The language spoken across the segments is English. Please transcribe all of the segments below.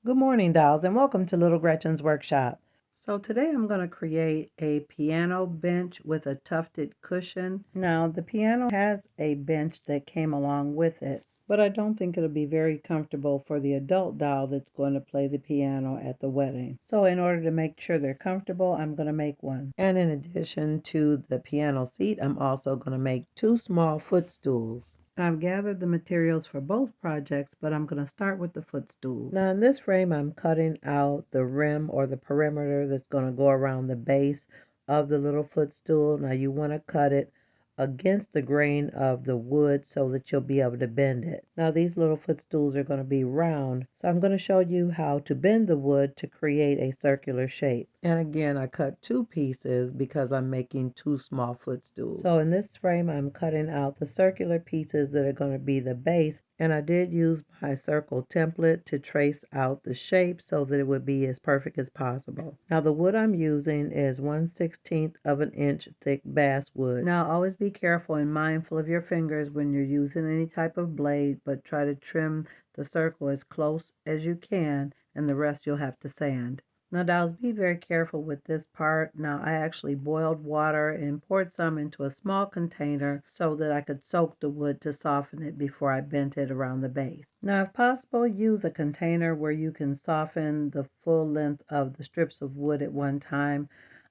Good morning, dolls, and welcome to Little Gretchen's Workshop. So today I'm going to create a piano bench with a tufted cushion. Now, the piano has a bench that came along with it, but I don't think it'll be very comfortable for the adult doll that's going to play the piano at the wedding. So in order to make sure they're comfortable, I'm going to make one. And in addition to the piano seat, I'm also going to make two small footstools. I've gathered the materials for both projects, but I'm going to start with the footstool. Now in this frame, I'm cutting out the rim or the perimeter that's going to go around the base of the little footstool. Now you want to cut it against the grain of the wood so that you'll be able to bend it. Now these little footstools are going to be round, so I'm going to show you how to bend the wood to create a circular shape. And again, I cut two pieces because I'm making two small footstools. So in this frame, I'm cutting out the circular pieces that are going to be the base, and I did use my circle template to trace out the shape so that it would be as perfect as possible. Now the wood I'm using is 1/16 of an inch thick basswood. Now always be careful and mindful of your fingers when you're using any type of blade, but try to trim the circle as close as you can, and the rest you'll have to sand. Now dolls, be very careful with this part. Now I actually boiled water and poured some into a small container so that I could soak the wood to soften it before I bent it around the base. Now if possible, use a container where you can soften the full length of the strips of wood at one time.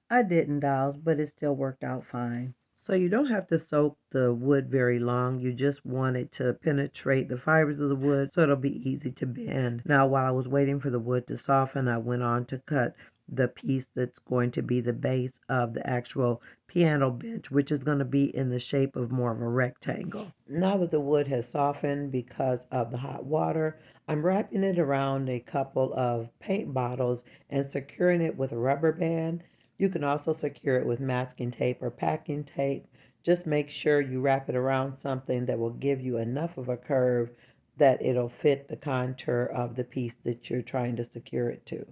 I didn't, dolls, but it still worked out fine. So you don't have to soak the wood very long. You just want it to penetrate the fibers of the wood so it'll be easy to bend. Now, while I was waiting for the wood to soften, I went on to cut the piece that's going to be the base of the actual piano bench, which is going to be in the shape of more of a rectangle. Now that the wood has softened because of the hot water, I'm wrapping it around a couple of paint bottles and securing it with a rubber band. You can also secure it with masking tape or packing tape. Just make sure you wrap it around something that will give you enough of a curve that it'll fit the contour of the piece that you're trying to secure it to.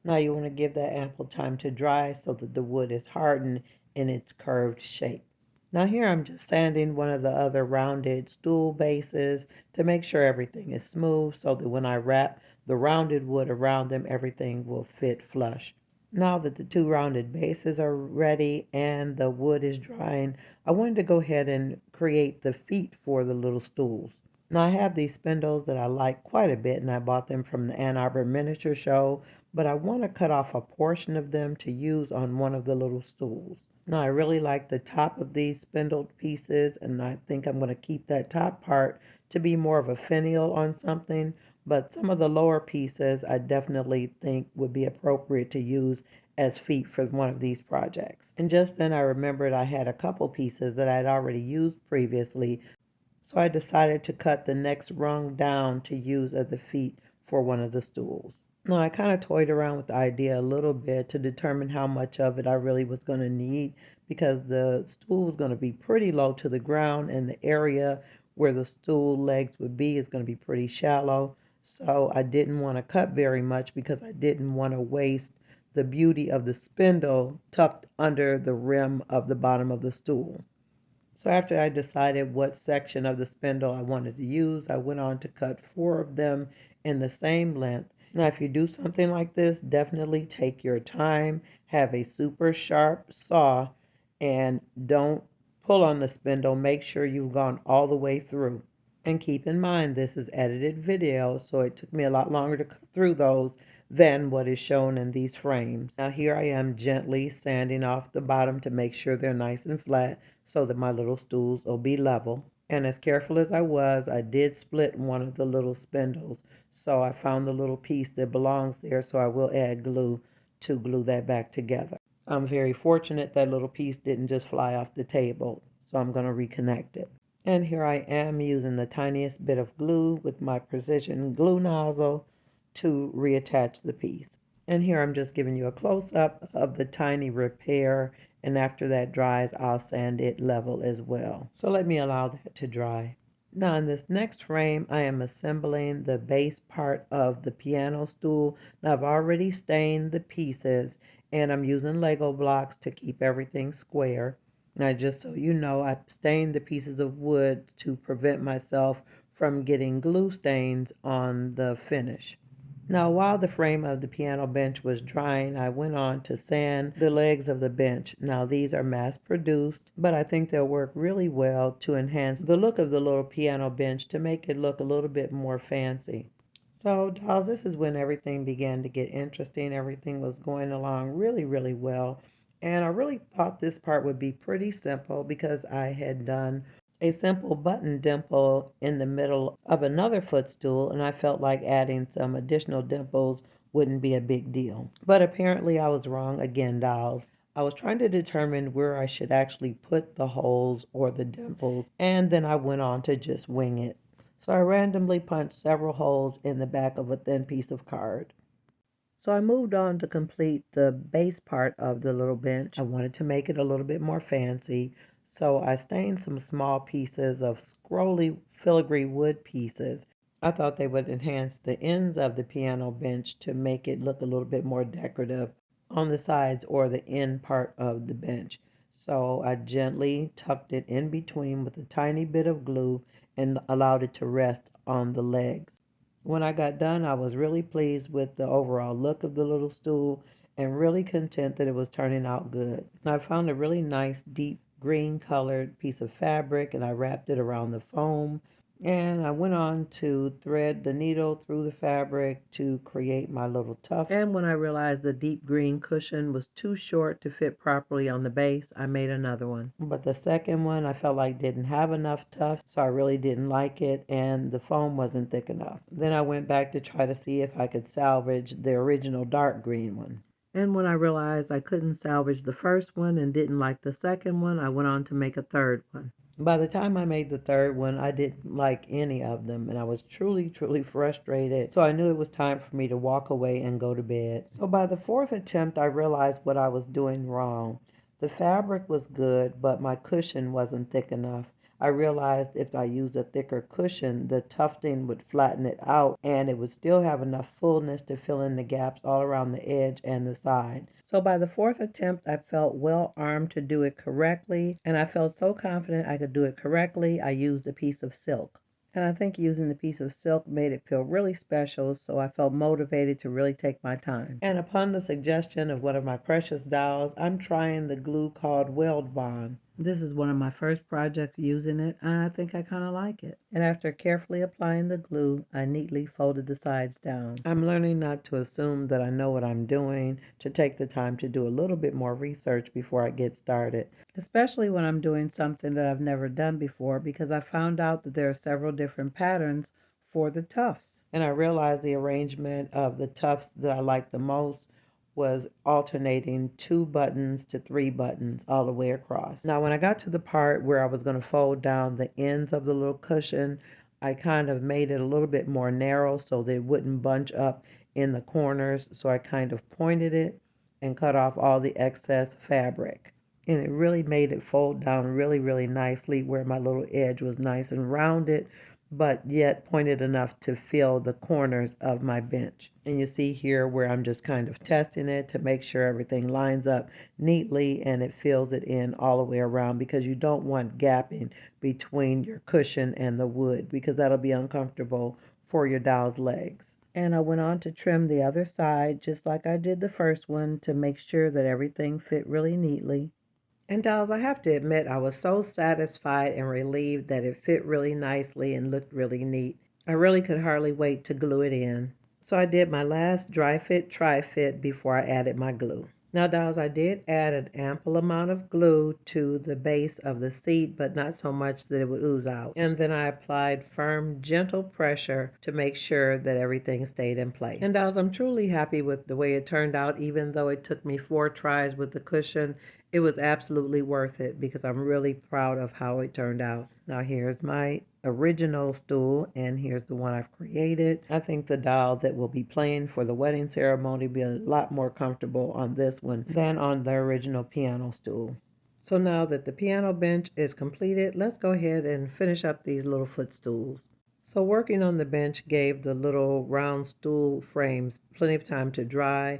Now you want to give that ample time to dry so that the wood is hardened in its curved shape. Now here I'm just sanding one of the other rounded stool bases to make sure everything is smooth so that when I wrap the rounded wood around them, everything will fit flush. Now that the two rounded bases are ready and the wood is drying, I wanted to go ahead and create the feet for the little stools. Now I have these spindles that I like quite a bit and I bought them from the Ann Arbor Miniature Show, but I want to cut off a portion of them to use on one of the little stools. Now I really like the top of these spindled pieces and I think I'm going to keep that top part to be more of a finial on something, but some of the lower pieces I definitely think would be appropriate to use as feet for one of these projects. And just then I remembered I had a couple pieces that I'd already used previously, so I decided to cut the next rung down to use as the feet for one of the stools. Now I kind of toyed around with the idea a little bit to determine how much of it I really was going to need because the stool was going to be pretty low to the ground and the area where the stool legs would be is going to be pretty shallow. So I didn't want to cut very much because I didn't want to waste the beauty of the spindle tucked under the rim of the bottom of the stool. So after I decided what section of the spindle I wanted to use, I went on to cut 4 of them in the same length. Now, if you do something like this, definitely take your time, have a super sharp saw, and don't pull on the spindle. Make sure you've gone all the way through. And keep in mind, this is edited video, so it took me a lot longer to cut through those than what is shown in these frames. Now here I am gently sanding off the bottom to make sure they're nice and flat so that my little stools will be level. And as careful as I was, I did split one of the little spindles. So I found the little piece that belongs there, so I will add glue to glue that back together. I'm very fortunate that little piece didn't just fly off the table, so I'm going to reconnect it. And here I am using the tiniest bit of glue with my precision glue nozzle to reattach the piece. And here I'm just giving you a close-up of the tiny repair, and after that dries, I'll sand it level as well. So let me allow that to dry. Now in this next frame, I am assembling the base part of the piano stool. Now I've already stained the pieces, and I'm using Lego blocks to keep everything square. Now, just so you know, I stained the pieces of wood to prevent myself from getting glue stains on the finish. Now, while the frame of the piano bench was drying, I went on to sand the legs of the bench. Now, these are mass produced, but I think they'll work really well to enhance the look of the little piano bench to make it look a little bit more fancy. So, dolls, this is when everything began to get interesting. Everything was going along really, really well. And I really thought this part would be pretty simple because I had done a simple button dimple in the middle of another footstool, and I felt like adding some additional dimples wouldn't be a big deal. But apparently I was wrong again, dolls. I was trying to determine where I should actually put the holes or the dimples, and then I went on to just wing it. So I randomly punched several holes in the back of a thin piece of card. So I moved on to complete the base part of the little bench. I wanted to make it a little bit more fancy, so I stained some small pieces of scrolly filigree wood pieces. I thought they would enhance the ends of the piano bench to make it look a little bit more decorative on the sides or the end part of the bench. So I gently tucked it in between with a tiny bit of glue and allowed it to rest on the legs. When I got done, I was really pleased with the overall look of the little stool and really content that it was turning out good. I found a really nice deep green colored piece of fabric and I wrapped it around the foam, and I went on to thread the needle through the fabric to create my little tufts. And when I realized the deep green cushion was too short to fit properly on the base, I made another one. But the second one I felt like didn't have enough tufts, so I really didn't like it, and the foam wasn't thick enough. Then I went back to try to see if I could salvage the original dark green one. And when I realized I couldn't salvage the first one and didn't like the second one, I went on to make a third one. By the time I made the third one, I didn't like any of them, and I was truly, truly frustrated. So I knew it was time for me to walk away and go to bed. So by the fourth attempt, I realized what I was doing wrong. The fabric was good, but my cushion wasn't thick enough. I realized if I used a thicker cushion, the tufting would flatten it out and it would still have enough fullness to fill in the gaps all around the edge and the side. So by the fourth attempt, I felt well armed to do it correctly, and I felt so confident I could do it correctly, I used a piece of silk. And I think using the piece of silk made it feel really special, so I felt motivated to really take my time. And upon the suggestion of one of my precious dolls, I'm trying the glue called Weld Bond. This is one of my first projects using it, and I think I kind of like it. And after carefully applying the glue, I neatly folded the sides down. I'm learning not to assume that I know what I'm doing, to take the time to do a little bit more research before I get started, especially when I'm doing something that I've never done before, because I found out that there are several different patterns for the tufts. And I realized the arrangement of the tufts that I like the most was alternating 2 buttons to 3 buttons all the way across. Now, when I got to the part where I was going to fold down the ends of the little cushion, I kind of made it a little bit more narrow so that it wouldn't bunch up in the corners. So I kind of pointed it and cut off all the excess fabric. And it really made it fold down really, really nicely where my little edge was nice and rounded, but yet pointed enough to fill the corners of my bench. And you see here where I'm just kind of testing it to make sure everything lines up neatly and it fills it in all the way around, because you don't want gapping between your cushion and the wood, because that'll be uncomfortable for your doll's legs. And I went on to trim the other side just like I did the first one to make sure that everything fit really neatly. And dolls, I have to admit, I was so satisfied and relieved that it fit really nicely and looked really neat. I really could hardly wait to glue it in. So I did my last dry fit, tri fit before I added my glue. Now, dolls, I did add an ample amount of glue to the base of the seat, but not so much that it would ooze out. And then I applied firm, gentle pressure to make sure that everything stayed in place. And dolls, I'm truly happy with the way it turned out, even though it took me 4 tries with the cushion. It was absolutely worth it because I'm really proud of how it turned out. Now here's my original stool, and here's the one I've created. I think the doll that will be playing for the wedding ceremony will be a lot more comfortable on this one than on the original piano stool. So now that the piano bench is completed, let's go ahead and finish up these little footstools. So working on the bench gave the little round stool frames plenty of time to dry,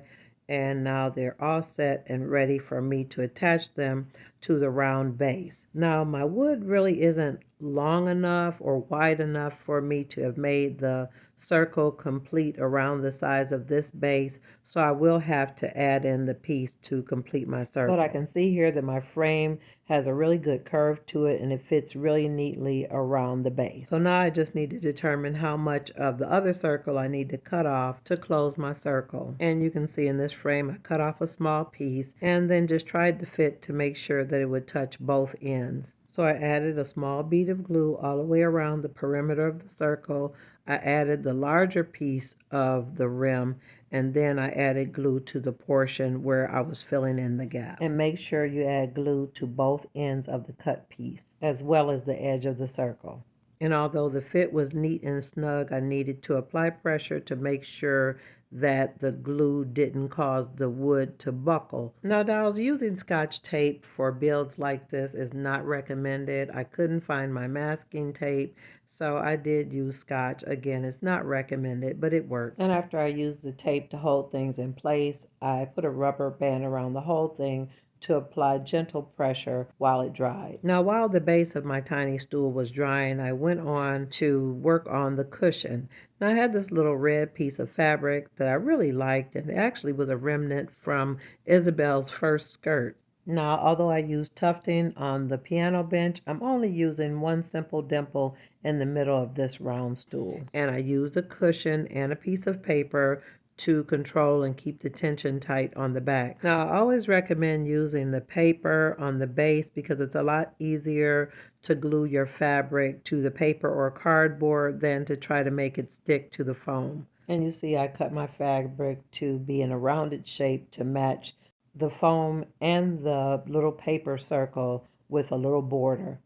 and now they're all set and ready for me to attach them to the round base. Now my wood really isn't long enough or wide enough for me to have made the circle complete around the size of this base, so I will have to add in the piece to complete my circle. But I can see here that my frame has a really good curve to it and it fits really neatly around the base. So now I just need to determine how much of the other circle I need to cut off to close my circle. And you can see in this frame I cut off a small piece and then just tried to fit to make sure that it would touch both ends. So I added a small bead of glue all the way around the perimeter of the circle. I added the larger piece of the rim, and then I added glue to the portion where I was filling in the gap. And make sure you add glue to both ends of the cut piece, as well as the edge of the circle. And although the fit was neat and snug, I needed to apply pressure to make sure that the glue didn't cause the wood to buckle. Now, dolls, using Scotch tape for builds like this is not recommended. I couldn't find my masking tape, so I did use Scotch. Again, it's not recommended, but it worked. And after I used the tape to hold things in place, I put a rubber band around the whole thing to apply gentle pressure while it dried. Now, while the base of my tiny stool was drying, I went on to work on the cushion. Now, I had this little red piece of fabric that I really liked, and it actually was a remnant from Isabel's first skirt. Now, although I used tufting on the piano bench, I'm only using one simple dimple in the middle of this round stool. And I used a cushion and a piece of paper to control and keep the tension tight on the back. Now, I always recommend using the paper on the base because it's a lot easier to glue your fabric to the paper or cardboard than to try to make it stick to the foam. And you see I cut my fabric to be in a rounded shape to match the foam and the little paper circle with a little border.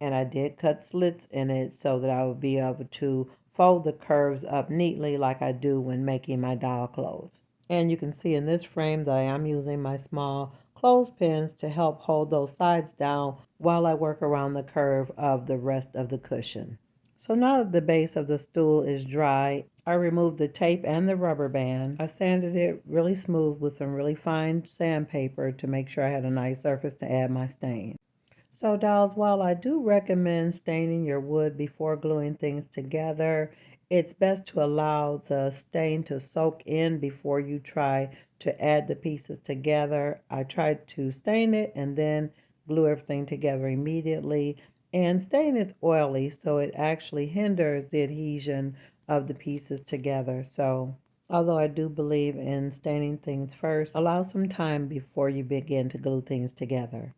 And I did cut slits in it so that I would be able to fold the curves up neatly like I do when making my doll clothes. And you can see in this frame that I am using my small clothespins to help hold those sides down while I work around the curve of the rest of the cushion. So now that the base of the stool is dry, I removed the tape and the rubber band. I sanded it really smooth with some really fine sandpaper to make sure I had a nice surface to add my stain. So dolls, while I do recommend staining your wood before gluing things together, it's best to allow the stain to soak in before you try to add the pieces together. I tried to stain it and then glue everything together immediately. And stain is oily, so it actually hinders the adhesion of the pieces together. So although I do believe in staining things first, allow some time before you begin to glue things together.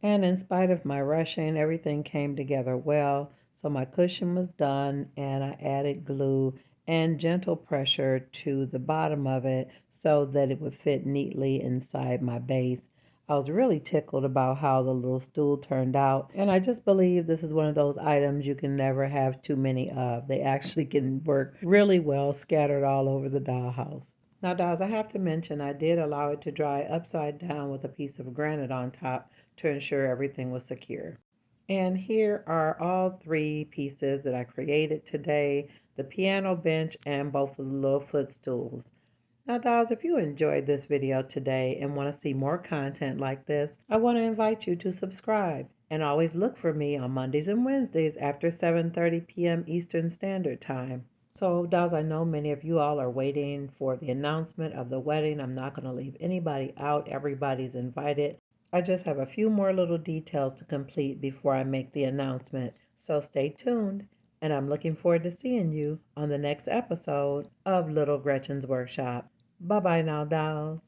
And in spite of my rushing, everything came together well. So my cushion was done and I added glue and gentle pressure to the bottom of it so that it would fit neatly inside my base. I was really tickled about how the little stool turned out. And I just believe this is one of those items you can never have too many of. They actually can work really well scattered all over the dollhouse. Now, dolls, I have to mention I did allow it to dry upside down with a piece of granite on top to ensure everything was secure. And here are all three pieces that I created today, the piano bench and both of the little footstools. Now, dolls, if you enjoyed this video today and want to see more content like this, I want to invite you to subscribe. And always look for me on Mondays and Wednesdays after 7:30 p.m. Eastern Standard Time. So, dolls, I know many of you all are waiting for the announcement of the wedding. I'm not going to leave anybody out. Everybody's invited. I just have a few more little details to complete before I make the announcement. So stay tuned. And I'm looking forward to seeing you on the next episode of Little Gretchen's Workshop. Bye-bye now, dolls.